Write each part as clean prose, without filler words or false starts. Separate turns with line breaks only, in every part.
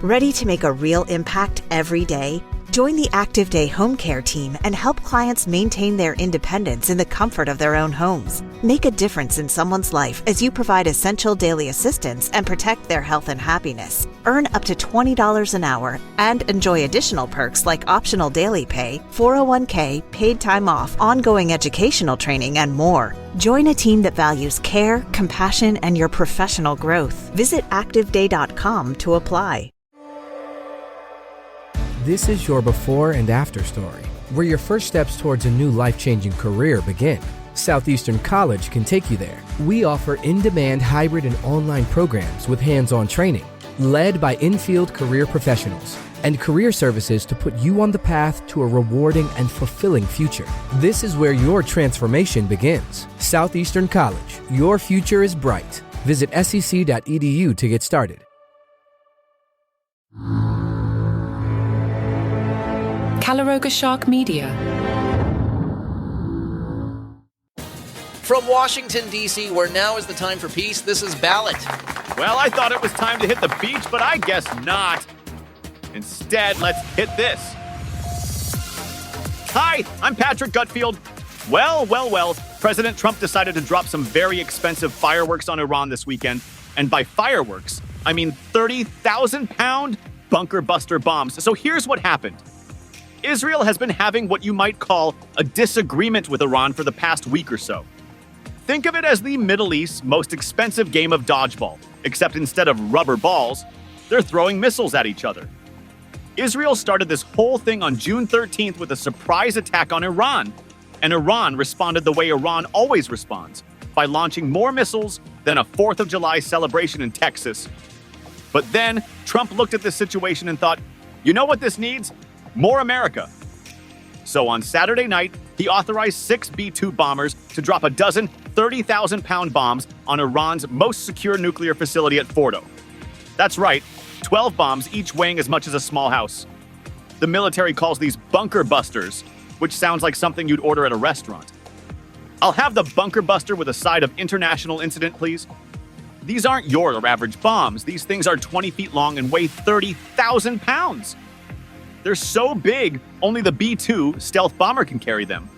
Ready to make a real impact every day? Join the Active Day Home Care team and help clients maintain their independence in the comfort of their own homes. Make a difference in someone's life as you provide essential daily assistance and protect their health and happiness. Earn up to $20 an hour and enjoy additional perks like optional daily pay, 401k, paid time off, ongoing educational training, and more. Join a team that values care, compassion, and your professional growth. Visit activeday.com to apply.
This is your before and after story, where your first steps towards a new life-changing career begin. Southeastern College can take you there. We offer in-demand hybrid and online programs with hands-on training, led by in-field career professionals, and career services to put you on the path to a rewarding and fulfilling future. This is where your transformation begins. Southeastern College, your future is bright. Visit sec.edu to get started.
Calaroga Shark Media.
From Washington, D.C., where now is the time for peace, this is Ballot.
Well, I thought it was time to hit the beach, but I guess not. Instead, let's hit this. Hi, I'm Patrick Gutfield. Well, President Trump decided to drop some very expensive fireworks on Iran this weekend. And by fireworks, I mean 30,000-pound bunker buster bombs. So here's what happened. Israel has been having what you might call a disagreement with Iran for the past week or so. Think of it as the Middle East's most expensive game of dodgeball, except instead of rubber balls, they're throwing missiles at each other. Israel started this whole thing on June 13th with a surprise attack on Iran, and Iran responded the way Iran always responds, by launching more missiles than a 4th of July celebration in Texas. But then Trump looked at the situation and thought, you know what this needs? More America. So on Saturday night, he authorized 6 B-2 bombers to drop a dozen 30,000-pound bombs on Iran's most secure nuclear facility at Fordo. That's right, 12 bombs, each weighing as much as a small house. The military calls these bunker busters, which sounds like something you'd order at a restaurant. I'll have the bunker buster with a side of international incident, please. These aren't your average bombs. These things are 20 feet long and weigh 30,000 pounds. They're so big, only the B-2 stealth bomber can carry them.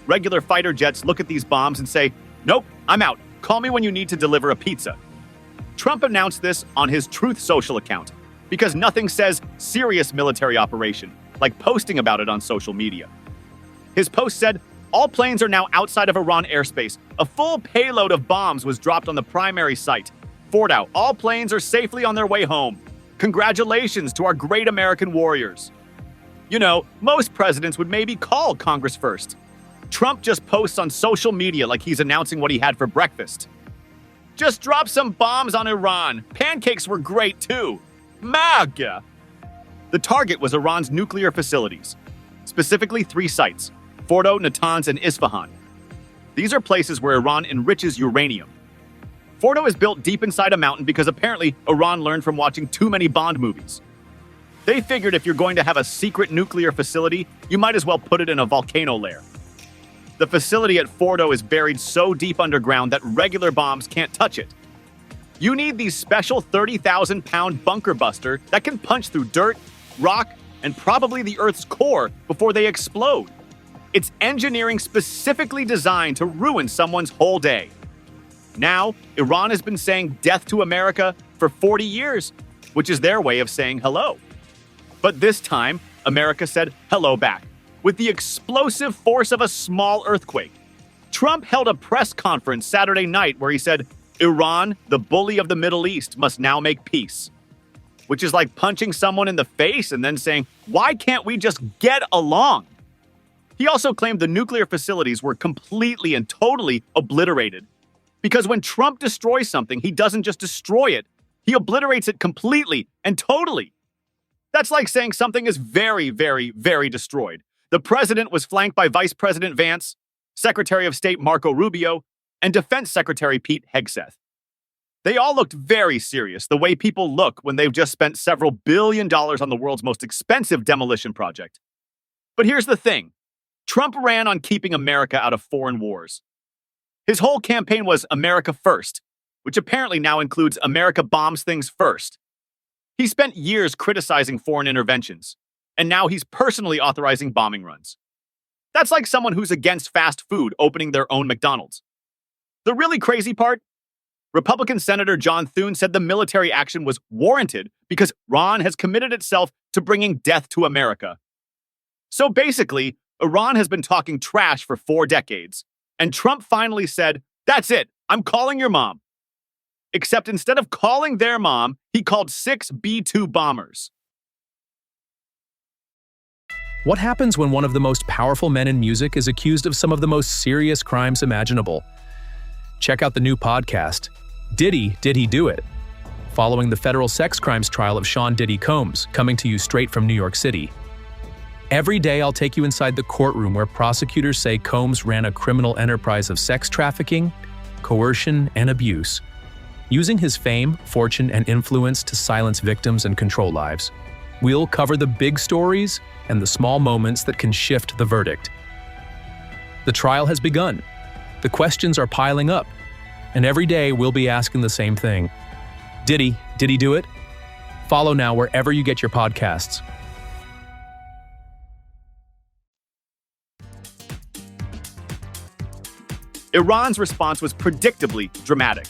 Regular fighter jets look at these bombs and say, nope, I'm out. Call me when you need to deliver a pizza. Trump announced this on his Truth Social account because nothing says serious military operation like posting about it on social media. His post said, all planes are now outside of Iran airspace. A full payload of bombs was dropped on the primary site. Fordo, all planes are safely on their way home. Congratulations to our great American warriors. You know, most presidents would maybe call Congress first. Trump just posts on social media like he's announcing what he had for breakfast. Just drop some bombs on Iran. Pancakes were great too. MAGA! The target was Iran's nuclear facilities, specifically 3 sites, Fordo, Natanz, and Isfahan. These are places where Iran enriches uranium. Fordo is built deep inside a mountain because apparently Iran learned from watching too many Bond movies. They figured if you're going to have a secret nuclear facility, you might as well put it in a volcano lair. The facility at Fordo is buried so deep underground that regular bombs can't touch it. You need these special 30,000-pound bunker buster that can punch through dirt, rock, and probably the Earth's core before they explode. It's engineering specifically designed to ruin someone's whole day. Now, Iran has been saying death to America for 40 years, which is their way of saying hello. But this time, America said hello back, with the explosive force of a small earthquake. Trump held a press conference Saturday night where he said, Iran, the bully of the Middle East, must now make peace. Which is like punching someone in the face and then saying, why can't we just get along? He also claimed the nuclear facilities were completely and totally obliterated. Because when Trump destroys something, he doesn't just destroy it, he obliterates it completely and totally. That's like saying something is very, very, very destroyed. The president was flanked by Vice President Vance, Secretary of State Marco Rubio, and Defense Secretary Pete Hegseth. They all looked very serious, the way people look when they've just spent several $1 billion on the world's most expensive demolition project. But here's the thing. Trump ran on keeping America out of foreign wars. His whole campaign was America First, which apparently now includes America bombs things first. He spent years criticizing foreign interventions, and now he's personally authorizing bombing runs. That's like someone who's against fast food opening their own McDonald's. The really crazy part? Republican Senator John Thune said the military action was warranted because Iran has committed itself to bringing death to America. So basically, Iran has been talking trash for 4 decades, and Trump finally said, "That's it, I'm calling your mom." Except instead of calling their mom, he called 6 B-2 bombers.
What happens when one of the most powerful men in music is accused of some of the most serious crimes imaginable? Check out the new podcast, Did He Do It? Following the federal sex crimes trial of Sean Diddy Combs, coming to you straight from New York City. Every day I'll take you inside the courtroom where prosecutors say Combs ran a criminal enterprise of sex trafficking, coercion, and abuse, using his fame, fortune, and influence to silence victims and control lives. We'll cover the big stories and the small moments that can shift the verdict. The trial has begun. The questions are piling up, and every day we'll be asking the same thing. Did he do it? Follow now wherever you get your podcasts.
Iran's response was predictably dramatic.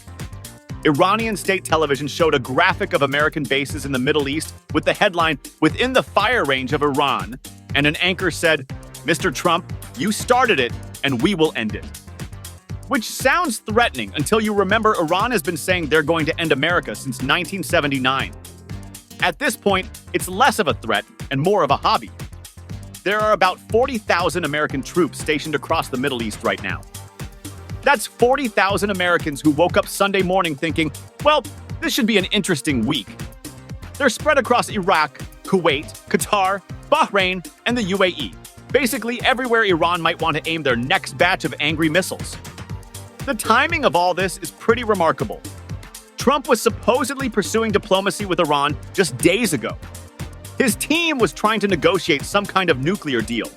Iranian state television showed a graphic of American bases in the Middle East with the headline, "Within the fire range of Iran," and an anchor said, "Mr. Trump, you started it, and we will end it." Which sounds threatening until you remember Iran has been saying they're going to end America since 1979. At this point, it's less of a threat and more of a hobby. There are about 40,000 American troops stationed across the Middle East right now. That's 40,000 Americans who woke up Sunday morning thinking, well, this should be an interesting week. They're spread across Iraq, Kuwait, Qatar, Bahrain, and the UAE. Basically everywhere Iran might want to aim their next batch of angry missiles. The timing of all this is pretty remarkable. Trump was supposedly pursuing diplomacy with Iran just days ago. His team was trying to negotiate some kind of nuclear deal.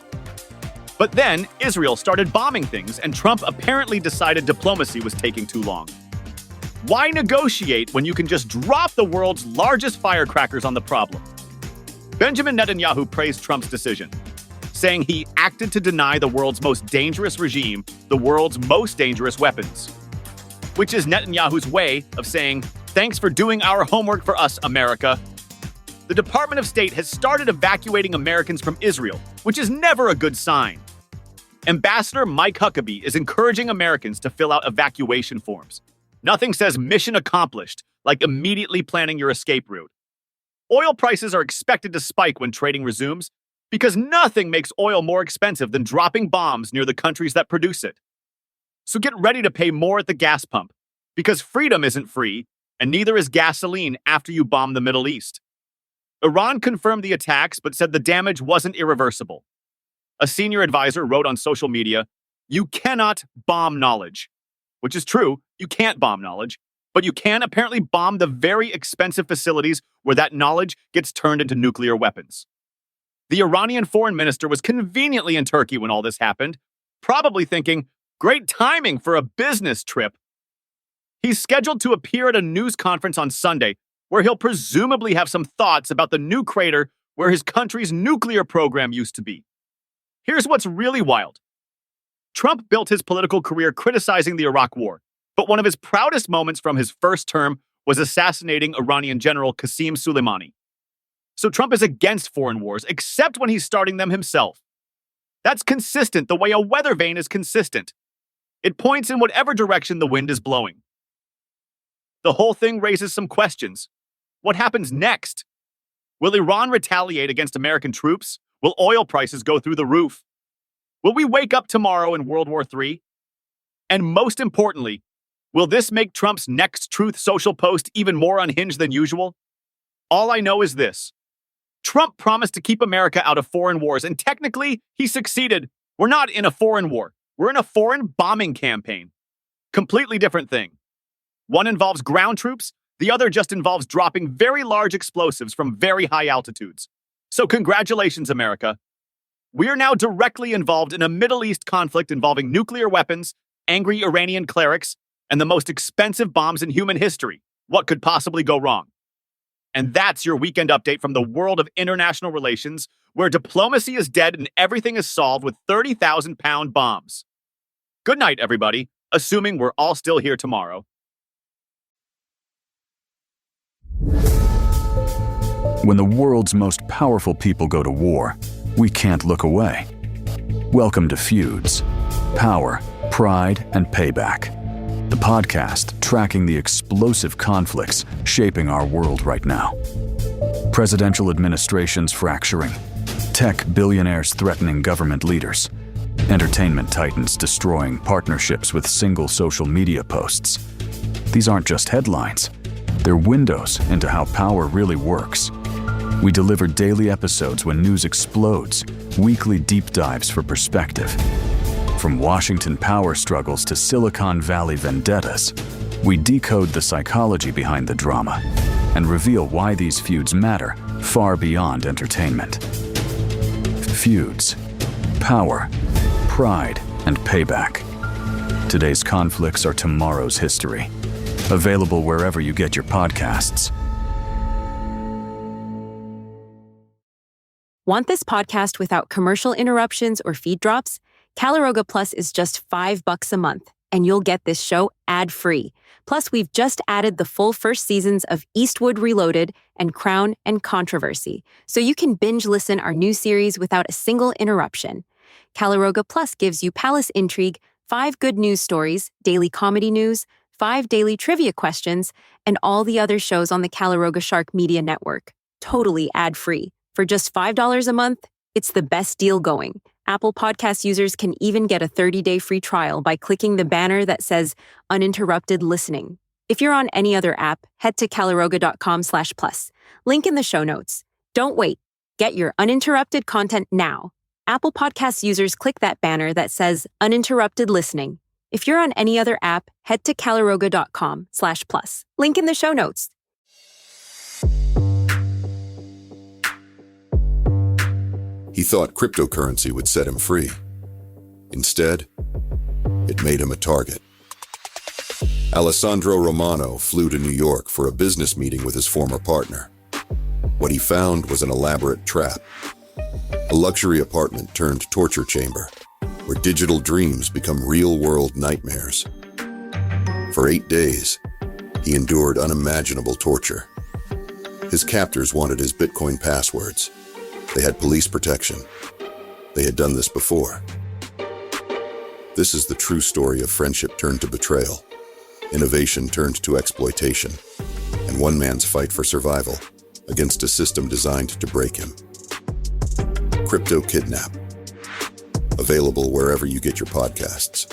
But then Israel started bombing things, and Trump apparently decided diplomacy was taking too long. Why negotiate when you can just drop the world's largest firecrackers on the problem? Benjamin Netanyahu praised Trump's decision, saying he acted to deny the world's most dangerous regime the world's most dangerous weapons. Which is Netanyahu's way of saying, thanks for doing our homework for us, America. The Department of State has started evacuating Americans from Israel, which is never a good sign. Ambassador Mike Huckabee is encouraging Americans to fill out evacuation forms. Nothing says mission accomplished like immediately planning your escape route. Oil prices are expected to spike when trading resumes because nothing makes oil more expensive than dropping bombs near the countries that produce it. So get ready to pay more at the gas pump because freedom isn't free and neither is gasoline after you bomb the Middle East. Iran confirmed the attacks but said the damage wasn't irreversible. A senior advisor wrote on social media, "You cannot bomb knowledge," which is true, you can't bomb knowledge, but you can apparently bomb the very expensive facilities where that knowledge gets turned into nuclear weapons. The Iranian foreign minister was conveniently in Turkey when all this happened, probably thinking, great timing for a business trip. He's scheduled to appear at a news conference on Sunday, where he'll presumably have some thoughts about the new crater where his country's nuclear program used to be. Here's what's really wild. Trump built his political career criticizing the Iraq War, but one of his proudest moments from his first term was assassinating Iranian General Qasem Soleimani. So Trump is against foreign wars, except when he's starting them himself. That's consistent the way a weather vane is consistent. It points in whatever direction the wind is blowing. The whole thing raises some questions. What happens next? Will Iran retaliate against American troops? Will oil prices go through the roof? Will we wake up tomorrow in World War III? And most importantly, will this make Trump's next Truth Social post even more unhinged than usual? All I know is this. Trump promised to keep America out of foreign wars, and technically, he succeeded. We're not in a foreign war. We're in a foreign bombing campaign. Completely different thing. One involves ground troops, the other just involves dropping very large explosives from very high altitudes. So congratulations, America. We are now directly involved in a Middle East conflict involving nuclear weapons, angry Iranian clerics, and the most expensive bombs in human history. What could possibly go wrong? And that's your weekend update from the world of international relations, where diplomacy is dead and everything is solved with 30,000-pound bombs. Good night, everybody, assuming we're all still here tomorrow.
When the world's most powerful people go to war, we can't look away. Welcome to Feuds, Power, Pride, and Payback, the podcast tracking the explosive conflicts shaping our world right now. Presidential administrations fracturing, tech billionaires threatening government leaders, entertainment titans destroying partnerships with single social media posts. These aren't just headlines. They're windows into how power really works. We deliver daily episodes when news explodes, weekly deep dives for perspective. From Washington power struggles to Silicon Valley vendettas, we decode the psychology behind the drama and reveal why these feuds matter far beyond entertainment. Feuds, Power, Pride, and Payback. Today's conflicts are tomorrow's history. Available wherever you get your podcasts.
Want this podcast without commercial interruptions or feed drops? Calaroga Plus is just $5 a month, and you'll get this show ad-free. Plus, we've just added the full first seasons of Eastwood Reloaded and Crown and Controversy, so you can binge listen our new series without a single interruption. Calaroga Plus gives you palace intrigue, 5 good news stories, daily comedy news, 5 daily trivia questions, and all the other shows on the Calaroga Shark Media Network, totally ad-free. For just $5 a month, it's the best deal going. Apple Podcast users can even get a 30-day free trial by clicking the banner that says uninterrupted listening. If you're on any other app, head to calaroga.com/plus. Link in the show notes. Don't wait. Get your uninterrupted content now. Apple Podcast users click that banner that says uninterrupted listening. If you're on any other app, head to calaroga.com/plus. Link in the show notes.
He thought cryptocurrency would set him free. Instead, it made him a target. Alessandro Romano flew to New York for a business meeting with his former partner. What he found was an elaborate trap. A luxury apartment turned torture chamber, where digital dreams become real-world nightmares. For 8 days, he endured unimaginable torture. His captors wanted his Bitcoin passwords. They had police protection. They had done this before. This is the true story of friendship turned to betrayal, innovation turned to exploitation, and one man's fight for survival against a system designed to break him. Crypto Kidnap. Available wherever you get your podcasts.